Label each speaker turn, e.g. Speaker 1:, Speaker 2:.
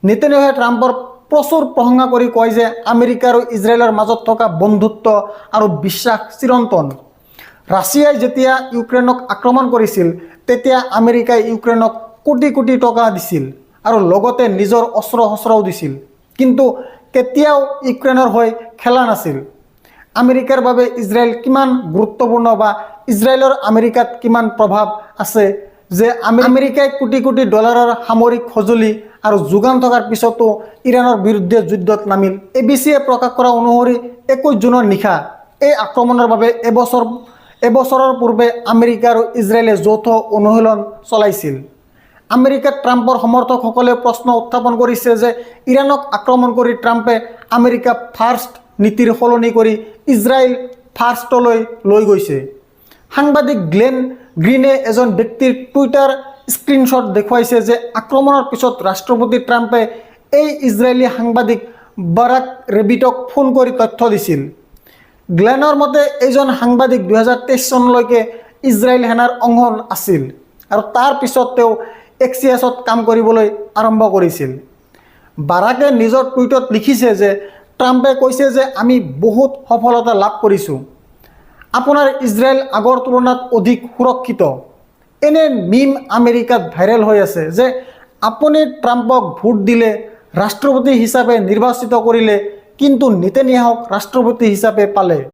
Speaker 1: নেতানিয়াহুৱে ট্ৰাম্পৰ প্ৰচুৰ প্ৰশংসা কৰি কয় যে আমেৰিকা আৰু ইজৰাইলৰ মাজত থকা বন্ধুত্ব আৰু বিশ্বাস চিৰন্তন। ৰাছিয়াই যেতিয়া ইউক্ৰেইনক আক্ৰমণ কৰিছিল তেতিয়া আমেৰিকাই ইউক্ৰেইনক কোটি কোটি টকা দিছিল আৰু লগতে নিজৰ অস্ত্ৰ শস্ত্ৰও দিছিল, কিন্তু কেতিয়াও ইউক্ৰেইনৰ হৈ খেলা নাছিল। আমেৰিকাৰ বাবে ইজৰাইল কিমান গুৰুত্বপূৰ্ণ বা ইজৰাইলৰ আমেৰিকাত কিমান প্ৰভাৱ আছে যে আমেৰিকাই কোটি কোটি ডলাৰৰ সামৰিক সঁজুলি আৰু যোগান থকাৰ পিছতো ইৰাণৰ বিৰুদ্ধে যুদ্ধত নামিল। ABCয়ে প্ৰকাশ কৰা অনুসৰি 21 জুনৰ নিশা এই আক্ৰমণৰ বাবে এবছৰৰ পূৰ্বে আমেৰিকা আৰু ইজৰাইলে যৌথ অনুশীলন চলাইছিল। আমেৰিকাত ট্ৰাম্পৰ সমৰ্থকসকলে প্ৰশ্ন উত্থাপন কৰিছে যে ইৰাণক আক্ৰমণ কৰি ট্ৰাম্পে আমেৰিকা ফাৰ্ষ্ট নীতিৰ সলনি কৰি ইজৰাইল ফাৰ্ষ্টলৈ লৈ গৈছে। সাংবাদিক গ্লেন গ্ৰীনে এজন ব্যক্তিৰ টুইটাৰ স্ক্ৰীনশ্বট দেখুৱাইছে যে আক্ৰমণৰ পিছত ৰাষ্ট্ৰপতি ট্ৰাম্পে এই ইজৰাইলী সাংবাদিক বাৰাক ৰেবিটক ফোন কৰি তথ্য দিছিল। গ্লেনৰ মতে এইজন সাংবাদিক 2023 চনলৈকে ইজৰাইল সেনাৰ অংশ আছিল আৰু তাৰ পিছত তেওঁ এক্সিয়াছত কাম কৰিবলৈ আৰম্ভ কৰিছিল। বাৰাকে নিজৰ টুইটত লিখিছে যে ট্ৰাম্পে কৈছে যে আমি বহুত সফলতা লাভ কৰিছোঁ, আপোনাৰ ইজৰাইল আগৰ তুলনাত অধিক সুৰক্ষিত। এনে মিম আমেৰিকাত ভাইৰেল হৈ আছে যে আপুনি ট্ৰাম্পক ভোট দিলে, ৰাষ্ট্ৰপতি হিচাপে নিৰ্বাচিত কৰিলে, কিন্তু নেতানিয়াহুক ৰাষ্ট্ৰপতি হিচাপে পালে।